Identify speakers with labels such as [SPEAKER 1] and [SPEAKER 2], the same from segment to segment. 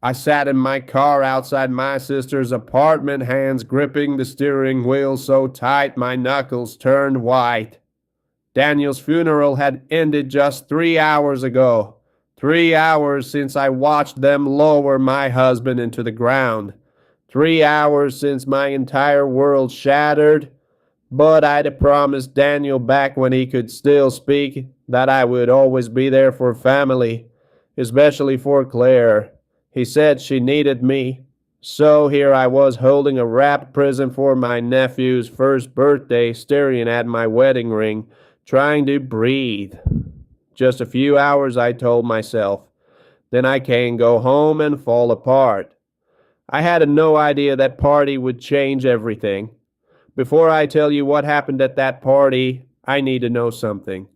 [SPEAKER 1] I sat in my car outside my sister's apartment, hands gripping the steering wheel so tight my knuckles turned white. Daniel's funeral had ended just 3 hours ago. 3 hours since I watched them lower my husband into the ground. 3 hours since my entire world shattered. But I'd promised Daniel back when he could still speak that I would always be there for family, especially for Claire. He said she needed me. So here I was holding a wrapped present for my nephew's first birthday, staring at my wedding ring, trying to breathe. Just a few hours, I told myself. Then I can go home and fall apart. I had no idea that party would change everything. Before I tell you what happened at that party, I need to know something.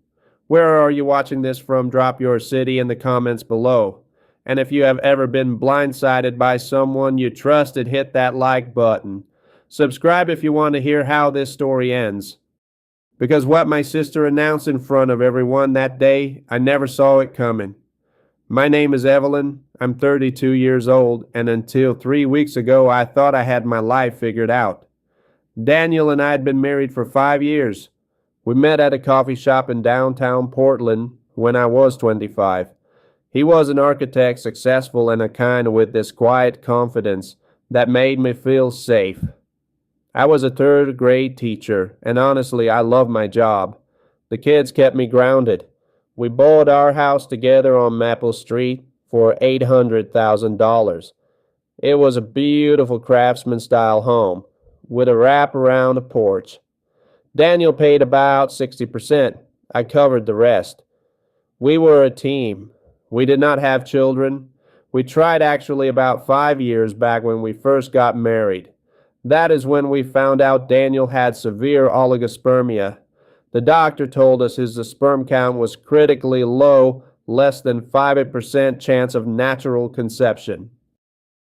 [SPEAKER 1] Where are you watching this from? Drop your city in the comments below. And if you have ever been blindsided by someone you trusted, hit that like button. Subscribe if you want to hear how this story ends. Because what my sister announced in front of everyone that day, I never saw it coming. My name is Evelyn. I'm 32 years old, and until 3 weeks ago, I thought I had my life figured out. Daniel and I had been married for 5 years. We met at a coffee shop in downtown Portland when I was 25. He was an architect, successful and a kind with this quiet confidence that made me feel safe. I was a third-grade teacher, and honestly, I loved my job. The kids kept me grounded. We bought our house together on Maple Street for $800,000. It was a beautiful craftsman-style home with a wrap-around porch. Daniel paid about 60%. I covered the rest. We were a team. We did not have children. We tried actually about 5 years back when we first got married. That is when we found out Daniel had severe oligospermia. The doctor told us his sperm count was critically low, less than 5% chance of natural conception.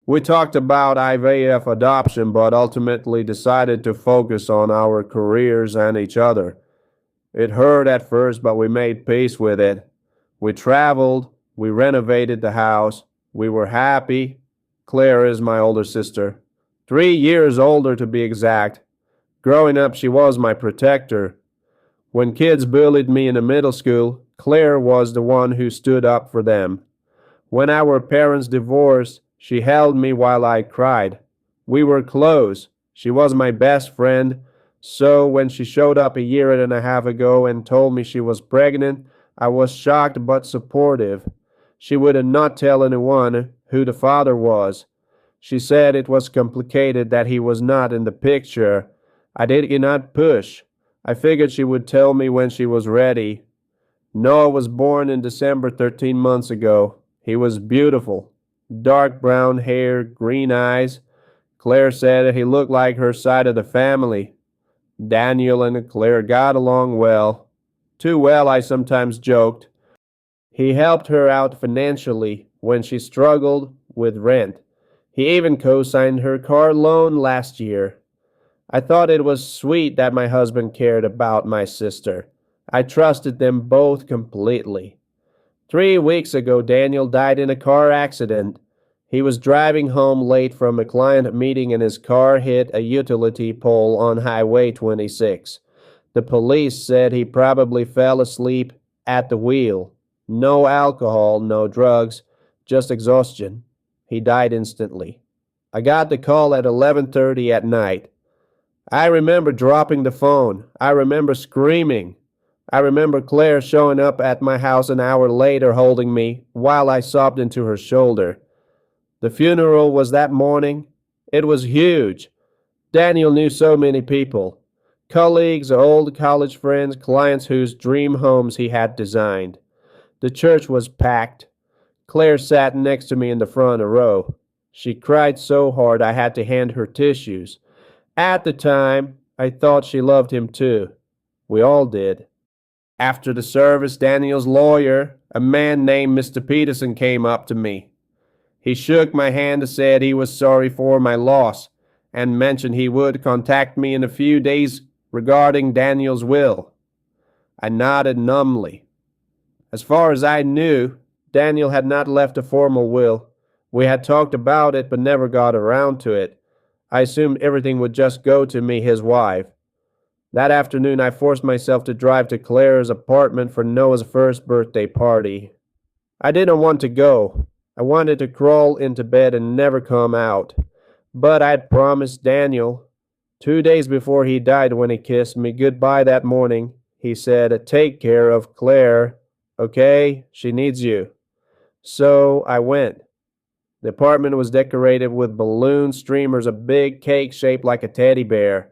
[SPEAKER 1] We talked about IVF adoption, but ultimately decided to focus on our careers and each other. It hurt at first, but we made peace with it. We traveled, we renovated the house, we were happy. Claire is my older sister. 3 years older to be exact. Growing up, she was my protector. When kids bullied me in the middle school, Claire was the one who stood up for them. When our parents divorced, she held me while I cried. We were close. She was my best friend. So when she showed up a year and a half ago and told me she was pregnant, I was shocked but supportive. She would not tell anyone who the father was. She said it was complicated that he was not in the picture. I did not push. I figured she would tell me when she was ready. Noah was born in December 13 months ago. He was beautiful. Dark brown hair, green eyes. Claire said he looked like her side of the family. Daniel and Claire got along well. Too well, I sometimes joked. He helped her out financially when she struggled with rent. He even co-signed her car loan last year. I thought it was sweet that my husband cared about my sister. I trusted them both completely. 3 weeks ago, Daniel died in a car accident. He was driving home late from a client meeting and his car hit a utility pole on Highway 26. The police said he probably fell asleep at the wheel. No alcohol, no drugs, just exhaustion. He died instantly. I got the call at 11:30 at night. I remember dropping the phone. I remember screaming. I remember Claire showing up at my house an hour later holding me while I sobbed into her shoulder. The funeral was that morning. It was huge. Daniel knew so many people. Colleagues, old college friends, clients whose dream homes he had designed. The church was packed. Claire sat next to me in the front row. She cried so hard I had to hand her tissues. At the time, I thought she loved him too. We all did. After the service, Daniel's lawyer, a man named Mr. Peterson, came up to me. He shook my hand and said he was sorry for my loss and mentioned he would contact me in a few days regarding Daniel's will. I nodded numbly. As far as I knew, Daniel had not left a formal will. We had talked about it but never got around to it. I assumed everything would just go to me, his wife. That afternoon, I forced myself to drive to Claire's apartment for Noah's first birthday party. I didn't want to go. I wanted to crawl into bed and never come out. But I'd promised Daniel. 2 days before he died, when he kissed me goodbye that morning, he said, "Take care of Claire, okay? She needs you." So I went. The apartment was decorated with balloon streamers, a big cake shaped like a teddy bear.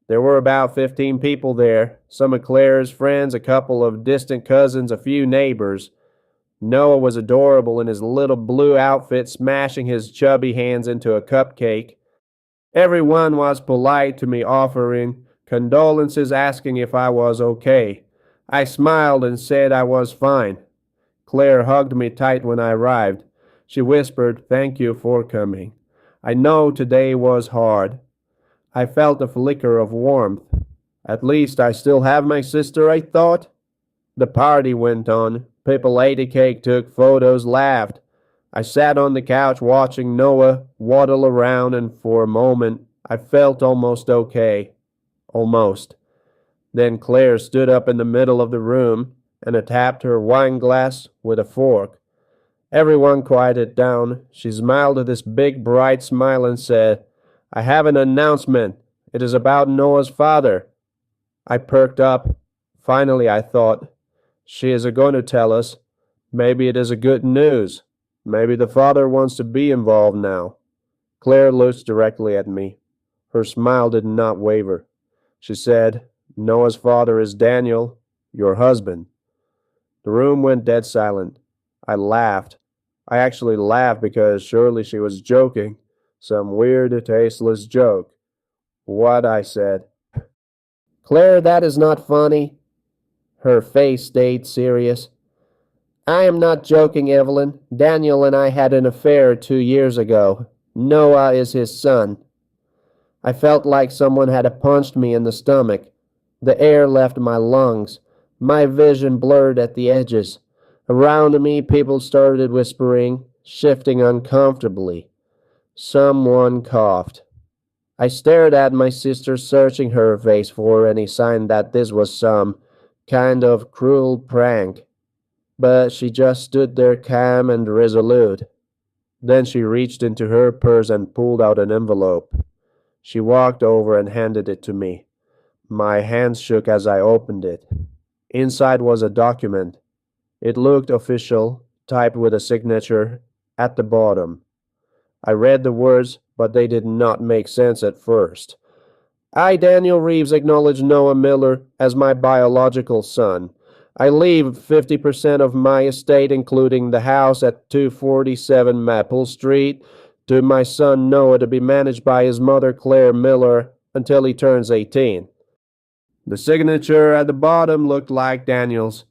[SPEAKER 1] There were about 15 people there, some of Claire's friends, a couple of distant cousins, a few neighbors. Noah was adorable in his little blue outfit, smashing his chubby hands into a cupcake. Everyone was polite to me, offering condolences, asking if I was okay. I smiled and said I was fine. Claire hugged me tight when I arrived. She whispered, "Thank you for coming. I know today was hard." I felt a flicker of warmth. At least I still have my sister, I thought. The party went on. People ate the cake, took photos, laughed. I sat on the couch watching Noah waddle around, and for a moment I felt almost okay. Almost. Then Claire stood up in the middle of the room and tapped her wine glass with a fork. Everyone quieted down. She smiled with this big, bright smile and said, "I have an announcement. It is about Noah's father." I perked up. Finally, I thought, she is going to tell us. Maybe it is a good news. Maybe the father wants to be involved now. Claire looked directly at me. Her smile did not waver. She said, "Noah's father is Daniel, your husband." The room went dead silent. I laughed. I actually laughed because surely she was joking. Some weird, tasteless joke. "What?" I said. "Claire, that is not funny." Her face stayed serious. "I am not joking, Evelyn. Daniel and I had an affair 2 years ago. Noah is his son." I felt like someone had punched me in the stomach. The air left my lungs. My vision blurred at the edges. Around me, people started whispering, shifting uncomfortably. Someone coughed. I stared at my sister, searching her face for any sign that this was some kind of cruel prank. But she just stood there calm and resolute. Then she reached into her purse and pulled out an envelope. She walked over and handed it to me. My hands shook as I opened it. Inside was a document. It looked official, typed with a signature at the bottom. I read the words, but they did not make sense at first. "I, Daniel Reeves, acknowledge Noah Miller as my biological son. I leave 50% of my estate, including the house at 247 Maple Street, to my son Noah to be managed by his mother Claire Miller until he turns 18. The signature at the bottom looked like Daniel's.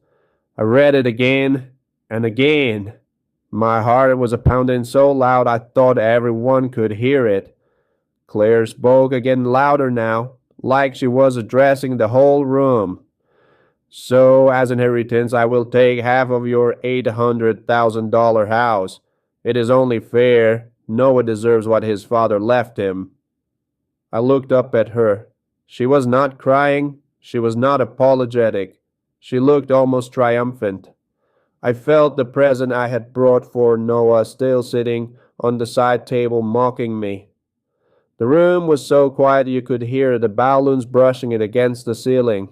[SPEAKER 1] I read it again and again. My heart was pounding so loud I thought everyone could hear it. Claire spoke again, louder now, like she was addressing the whole room. "So, as inheritance, I will take half of your $800,000 house. It is only fair. Noah deserves what his father left him." I looked up at her. She was not crying. She was not apologetic. She looked almost triumphant. I felt the present I had brought for Noah still sitting on the side table mocking me. The room was so quiet you could hear the balloons brushing it against the ceiling.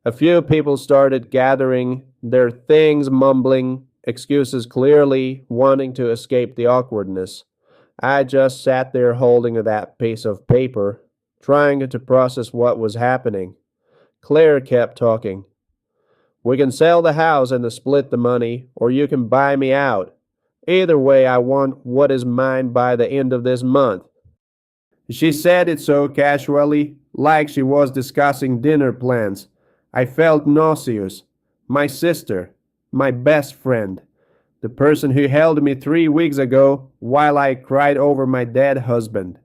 [SPEAKER 1] A few people started gathering their things, mumbling excuses, clearly wanting to escape the awkwardness. I just sat there holding that piece of paper, trying to process what was happening. Claire kept talking. "We can sell the house and split the money, or you can buy me out. Either way, I want what is mine by the end of this month." She said it so casually, like she was discussing dinner plans. I felt nauseous. My sister, my best friend, the person who held me 3 weeks ago while I cried over my dead husband.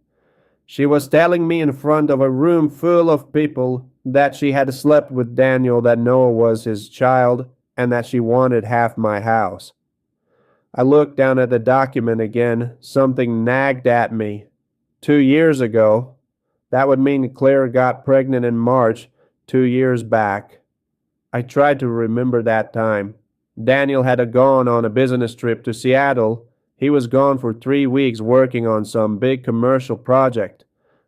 [SPEAKER 1] She was telling me in front of a room full of people that she had slept with Daniel, that Noah was his child, and that she wanted half my house. I looked down at the document again. Something nagged at me. 2 years ago. That would mean Claire got pregnant in March, 2 years back. I tried to remember that time. Daniel had gone on a business trip to Seattle. He was gone for 3 weeks working on some big commercial project.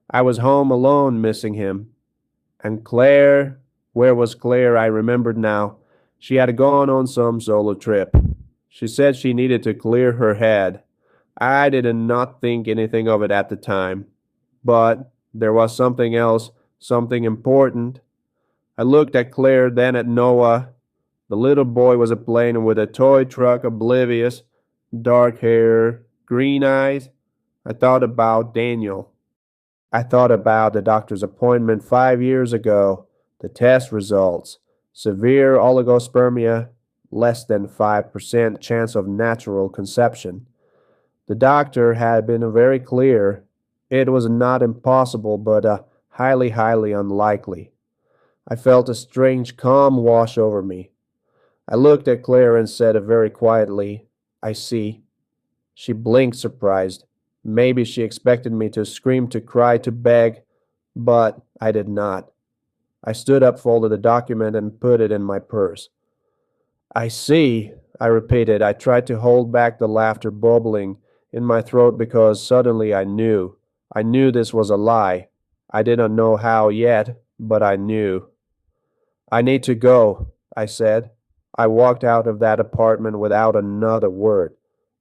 [SPEAKER 1] I was home alone, missing him. And Claire, where was Claire? I remembered now. She had gone on some solo trip. She said she needed to clear her head. I did not think anything of it at the time. But there was something else, something important. I looked at Claire, then at Noah. The little boy was playing with a toy truck, oblivious, dark hair, green eyes. I thought about Daniel. I thought about the doctor's appointment 5 years ago, the test results, severe oligospermia, less than 5% chance of natural conception. The doctor had been very clear. It was not impossible, but highly unlikely. I felt a strange calm wash over me. I looked at Claire and said very quietly, "I see." She blinked, surprised. Maybe she expected me to scream, to cry, to beg, but I did not. I stood up, folded the document, and put it in my purse. "I see," I repeated. I tried to hold back the laughter bubbling in my throat because suddenly I knew. I knew this was a lie. I did not know how yet, but I knew. "I need to go," I said. I walked out of that apartment without another word.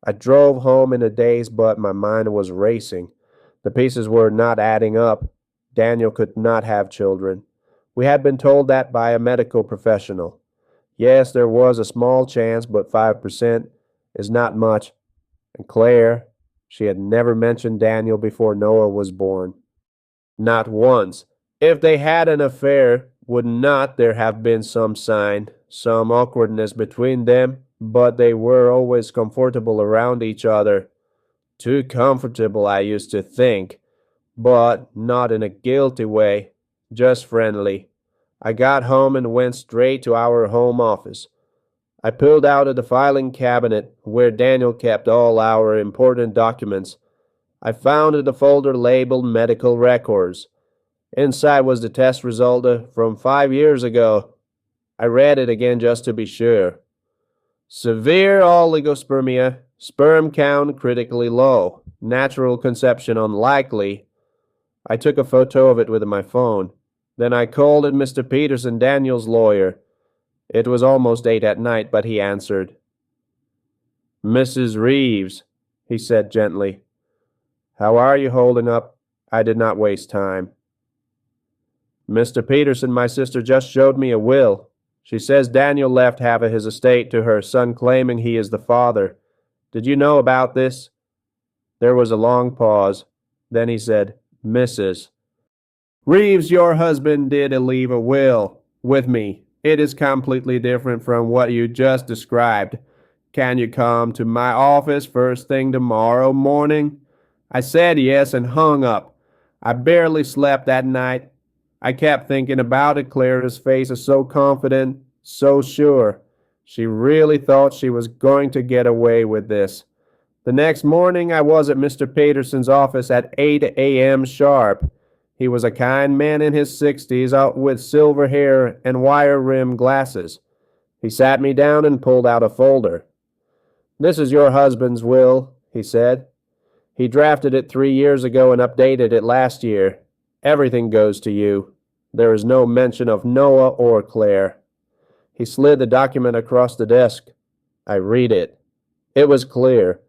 [SPEAKER 1] I drove home in a daze, but my mind was racing. The pieces were not adding up. Daniel could not have children. We had been told that by a medical professional. Yes, there was a small chance, but 5% is not much. And Claire, she had never mentioned Daniel before Noah was born. Not once. If they had an affair, would not there have been some sign, some awkwardness between them? But they were always comfortable around each other. Too comfortable, I used to think, but not in a guilty way, just friendly. I got home and went straight to our home office. I pulled out of the filing cabinet where Daniel kept all our important documents. I found the folder labeled medical records. Inside was the test result from 5 years ago. I read it again just to be sure. Severe oligospermia, sperm count critically low, natural conception unlikely. I took a photo of it with my phone. Then I called Mr. Peterson, Daniel's lawyer. It was almost 8 at night, but he answered. "Mrs. Reeves," he said gently. "How are you holding up?" I did not waste time. "Mr. Peterson, my sister just showed me a will. She says Daniel left half of his estate to her son, claiming he is the father. Did you know about this?" There was a long pause. Then he said, "Mrs. Reeves, your husband did leave a will with me. It is completely different from what you just described. Can you come to my office first thing tomorrow morning?" I said yes and hung up. I barely slept that night. I kept thinking about it. Clara's face is so confident, so sure. She really thought she was going to get away with this. The next morning I was at Mr. Peterson's office at 8 a.m. sharp. He was a kind man in his 60s, out with silver hair and wire-rimmed glasses. He sat me down and pulled out a folder. "This is your husband's will," he said. "He drafted it 3 years ago and updated it last year. Everything goes to you. There is no mention of Noah or Claire." He slid the document across the desk. I read it. It was clear.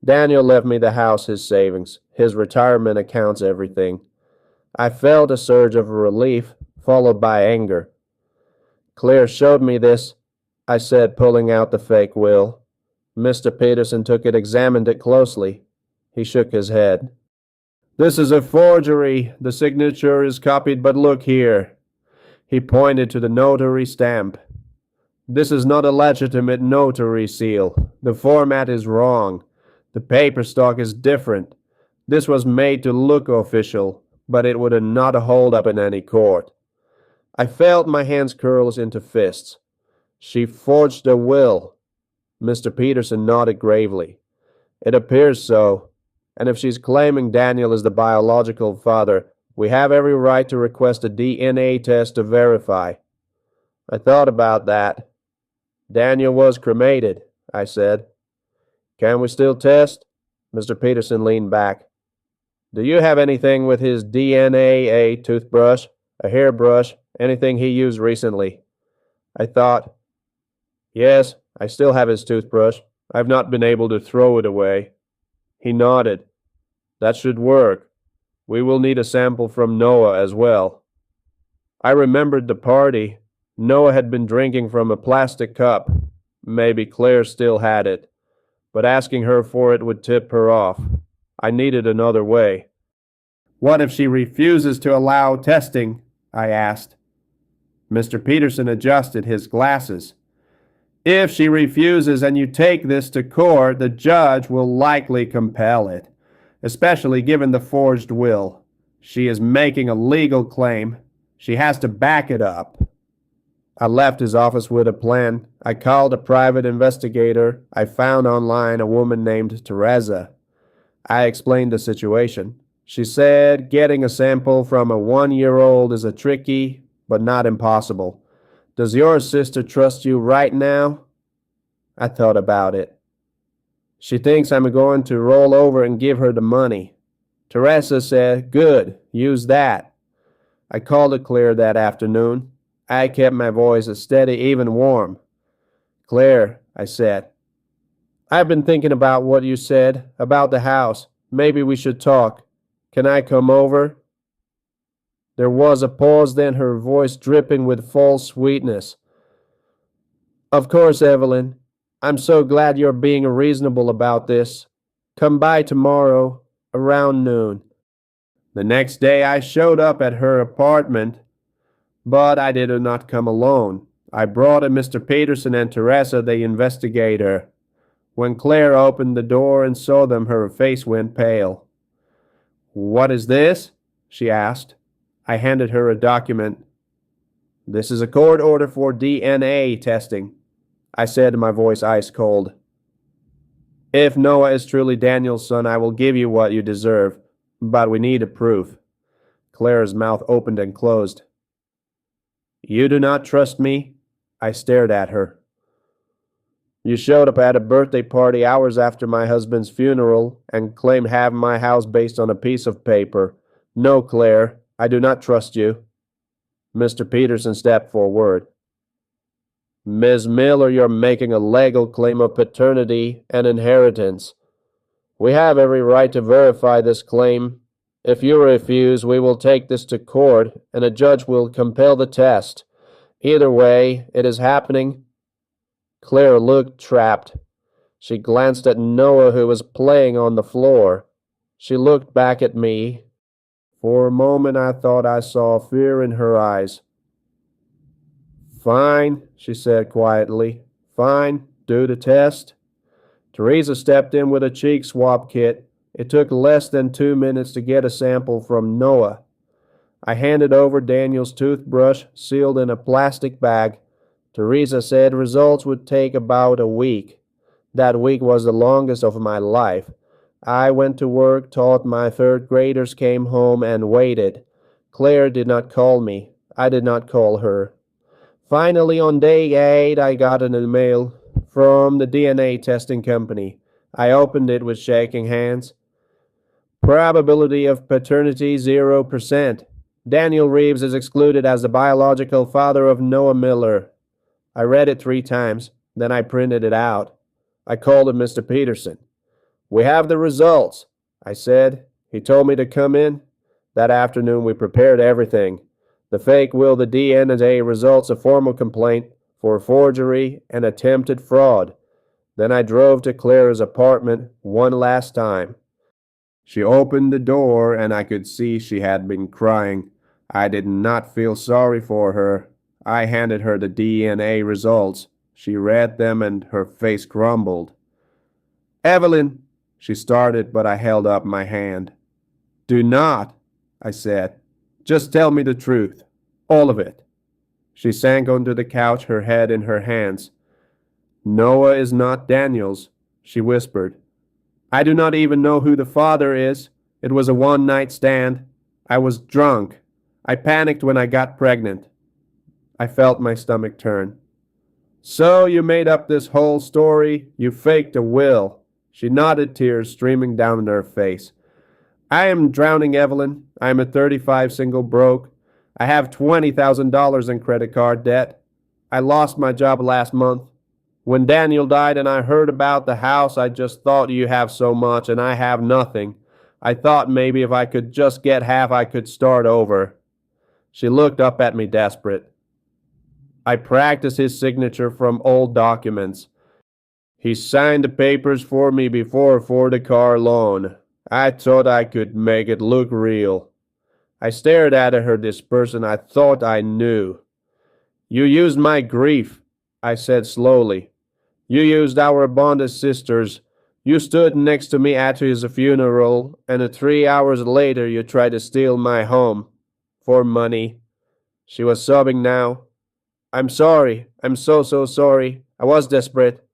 [SPEAKER 1] Daniel left me the house, his savings, his retirement accounts, everything. I felt a surge of relief, followed by anger. "Claire showed me this," I said, pulling out the fake will. Mr. Peterson took it, examined it closely. He shook his head. "This is a forgery. The signature is copied, but look here." He pointed to the notary stamp. "This is not a legitimate notary seal. The format is wrong. The paper stock is different. This was made to look official, but it would not hold up in any court." I felt my hands curl into fists. She forged a will. Mr. Peterson nodded gravely. It appears so. And if she's claiming Daniel is the biological father, we have every right to request a DNA test to verify. I thought about that. Daniel was cremated, I said. Can we still test? Mr. Peterson leaned back. Do you have anything with his DNA, a toothbrush, a hairbrush, anything he used recently? I thought. Yes, I still have his toothbrush. I've not been able to throw it away. He nodded. That should work. We will need a sample from Noah as well. I remembered the party. Noah had been drinking from a plastic cup. Maybe Claire still had it. But asking her for it would tip her off. I needed another way. What if she refuses to allow testing? I asked. Mr. Peterson adjusted his glasses. If she refuses and you take this to court, the judge will likely compel it, especially given the forged will. She is making a legal claim. She has to back it up. I left his office with a plan. I called a private investigator. I found online a woman named Teresa. I explained the situation. She said getting a sample from a 1-year-old is a tricky, but not impossible. Does your sister trust you right now? I thought about it. She thinks I'm going to roll over and give her the money. Teresa said, good, use that. I called it Claire that afternoon. I kept my voice steady, even warm. Claire, I said, I've been thinking about what you said, about the house. Maybe we should talk. Can I come over? There was a pause, then her voice dripping with false sweetness. Of course, Evelyn. I'm so glad you're being reasonable about this. Come by tomorrow, around noon. The next day I showed up at her apartment, but I did not come alone. I brought in Mr. Peterson and Teresa, the investigator. When Claire opened the door and saw them, her face went pale. What is this? She asked. I handed her a document. This is a court order for DNA testing, I said, my voice ice cold. If Noah is truly Daniel's son, I will give you what you deserve, but we need a proof. Claire's mouth opened and closed. You do not trust me? I stared at her. You showed up at a birthday party hours after my husband's funeral and claimed having my house based on a piece of paper. No, Claire, I do not trust you. Mr. Peterson stepped forward. Ms. Miller, you're making a legal claim of paternity and inheritance. We have every right to verify this claim. If you refuse, we will take this to court, and a judge will compel the test. Either way, it is happening. Claire looked trapped. She glanced at Noah, who was playing on the floor. She looked back at me. For a moment I thought I saw fear in her eyes. Fine, she said quietly. Fine, do the test. Teresa stepped in with a cheek swab kit. It took less than 2 minutes to get a sample from Noah. I handed over Daniel's toothbrush, sealed in a plastic bag. Teresa said results would take about a week. That week was the longest of my life. I went to work, taught my third graders, came home, and waited. Claire did not call me. I did not call her. Finally, on day 8, I got an email from the DNA testing company. I opened it with shaking hands. Probability of paternity 0%. Daniel Reeves is excluded as the biological father of Noah Miller. I read it 3 times, then I printed it out. I called him Mr. Peterson. We have the results, I said. He told me to come in. That afternoon we prepared everything. The fake will, the DNA results, a formal complaint for forgery and attempted fraud. Then I drove to Claire's apartment one last time. She opened the door and I could see she had been crying. I did not feel sorry for her. I handed her the DNA results. She read them and her face crumbled. Evelyn, she started, but I held up my hand. Do not, I said. Just tell me the truth. All of it. She sank onto the couch, her head in her hands. Noah is not Daniel's, she whispered. I do not even know who the father is. It was a one-night stand. I was drunk. I panicked when I got pregnant. I felt my stomach turn. So you made up this whole story? You faked a will. She nodded, tears streaming down her face. I am drowning, Evelyn. I am a 35 single broke. I have $20,000 in credit card debt. I lost my job last month. When Daniel died and I heard about the house, I just thought you have so much and I have nothing. I thought maybe if I could just get half, I could start over. She looked up at me desperate. I practiced his signature from old documents. He signed the papers for me before for the car loan. I thought I could make it look real. I stared at her, this person I thought I knew. You used my grief, I said slowly. You used our bond as sisters. You stood next to me at his funeral, and 3 hours later you tried to steal my home. For money. She was sobbing now. I'm sorry. I'm so sorry. I was desperate.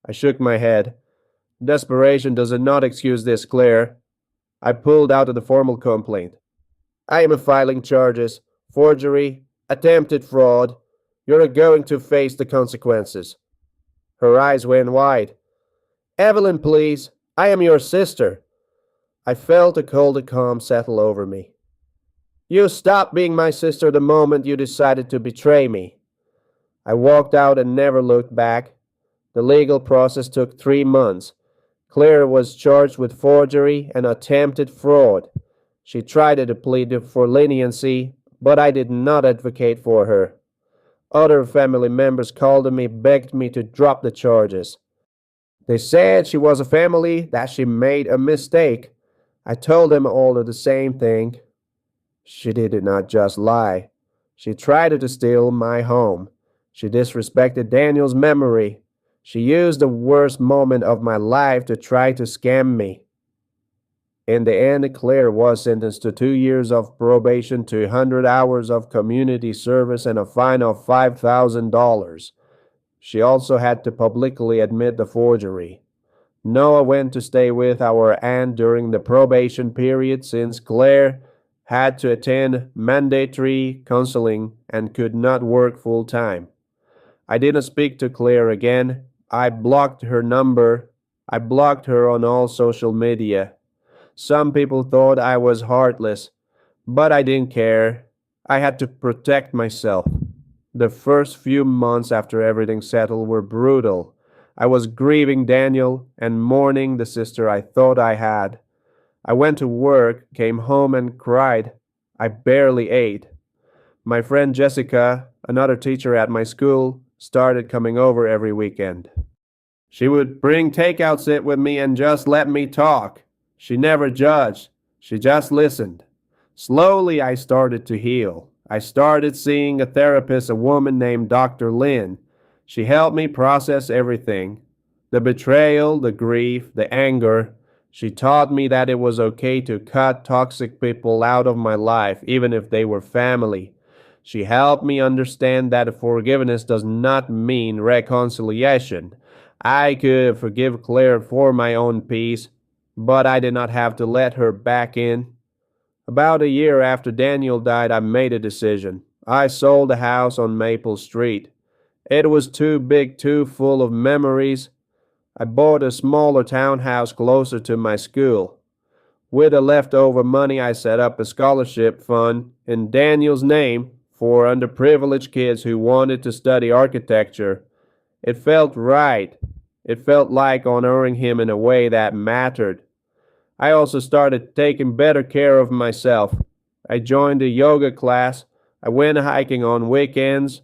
[SPEAKER 1] I shook my head. Desperation does not excuse this, Claire. I pulled out the formal complaint. I am filing charges. Forgery. Attempted fraud. You're going to face the consequences. Her eyes went wide. Evelyn, please. I am your sister. I felt a cold calm settle over me. You stopped being my sister the moment you decided to betray me. I walked out and never looked back. The legal process took 3 months. Claire was charged with forgery and attempted fraud. She tried to plead for leniency, but I did not advocate for her. Other family members called me, begged me to drop the charges. They said she was a family, that she made a mistake. I told them all the same thing. She did not just lie. She tried to steal my home. She disrespected Daniel's memory. She used the worst moment of my life to try to scam me. In the end, Claire was sentenced to 2 years of probation, 200 hours of community service, and a fine of $5,000. She also had to publicly admit the forgery. Noah went to stay with our aunt during the probation period since Claire had to attend mandatory counseling and could not work full-time. I didn't speak to Claire again. I blocked her number. I blocked her on all social media. Some people thought I was heartless, but I didn't care. I had to protect myself. The first few months after everything settled were brutal. I was grieving Daniel and mourning the sister I thought I had. I went to work, came home and cried. I barely ate. My friend Jessica, another teacher at my school, started coming over every weekend. She would bring takeout, sit with me, and just let me talk. She never judged. She just listened. Slowly, I started to heal. I started seeing a therapist, a woman named Dr. Lynn. She helped me process everything. The betrayal, the grief, the anger. She taught me that it was okay to cut toxic people out of my life, even if they were family. She helped me understand that forgiveness does not mean reconciliation. I could forgive Claire for my own peace, but I did not have to let her back in. About a year after Daniel died, I made a decision. I sold the house on Maple Street. It was too big, too full of memories. I bought a smaller townhouse closer to my school. With the leftover money, I set up a scholarship fund in Daniel's name for underprivileged kids who wanted to study architecture. It felt right. It felt like honoring him in a way that mattered. I also started taking better care of myself. I joined a yoga class. I went hiking on weekends.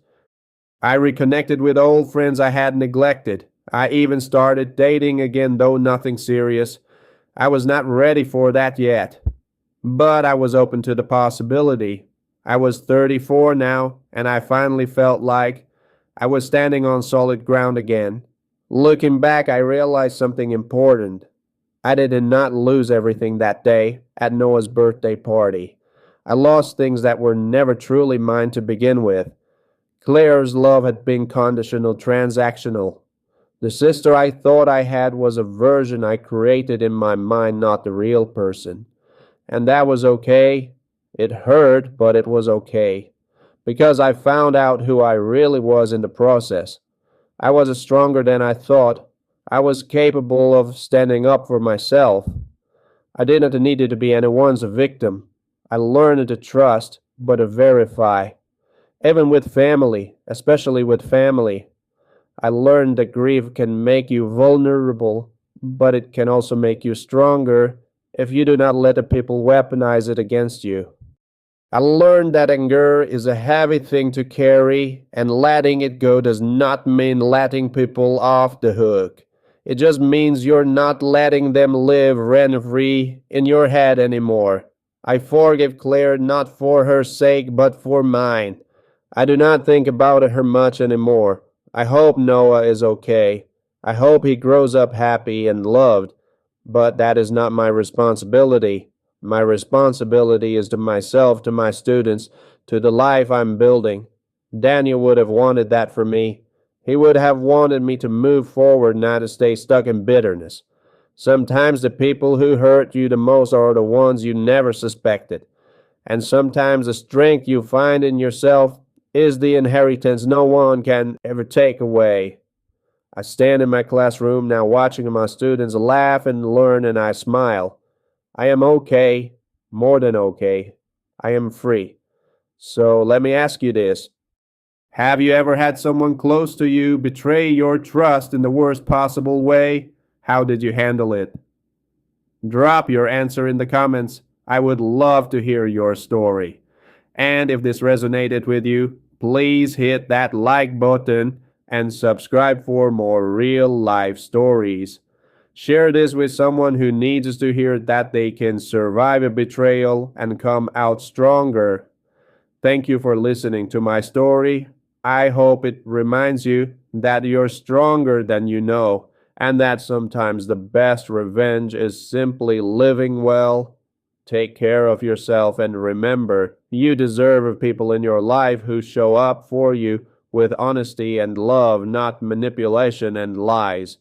[SPEAKER 1] I reconnected with old friends I had neglected. I even started dating again, though nothing serious. I was not ready for that yet. But I was open to the possibility. I was 34 now, and I finally felt like I was standing on solid ground again. Looking back, I realized something important. I did not lose everything that day at Noah's birthday party. I lost things that were never truly mine to begin with. Claire's love had been conditional, transactional. The sister I thought I had was a version I created in my mind, not the real person. And that was okay. It hurt, but it was okay. Because I found out who I really was in the process. I was stronger than I thought. I was capable of standing up for myself. I didn't need to be anyone's victim. I learned to trust, but to verify. Even with family, especially with family, I learned that grief can make you vulnerable, but it can also make you stronger if you do not let the people weaponize it against you. I learned that anger is a heavy thing to carry, and letting it go does not mean letting people off the hook. It just means you're not letting them live rent-free in your head anymore. I forgive Claire not for her sake, but for mine. I do not think about her much anymore. I hope Noah is okay. I hope he grows up happy and loved, but that is not my responsibility. My responsibility is to myself, to my students, to the life I'm building. Daniel would have wanted that for me. He would have wanted me to move forward, not to stay stuck in bitterness. Sometimes the people who hurt you the most are the ones you never suspected. And sometimes the strength you find in yourself is the inheritance no one can ever take away. I stand in my classroom now watching my students laugh and learn, and I smile. I am okay, more than okay. I am free. So let me ask you this. Have you ever had someone close to you betray your trust in the worst possible way? How did you handle it? Drop your answer in the comments. I would love to hear your story. And if this resonated with you, please hit that like button and subscribe for more real life stories. Share this with someone who needs to hear that they can survive a betrayal and come out stronger. Thank you for listening to my story. I hope it reminds you that you're stronger than you know, and that sometimes the best revenge is simply living well. Take care of yourself, and remember, you deserve people in your life who show up for you with honesty and love, not manipulation and lies.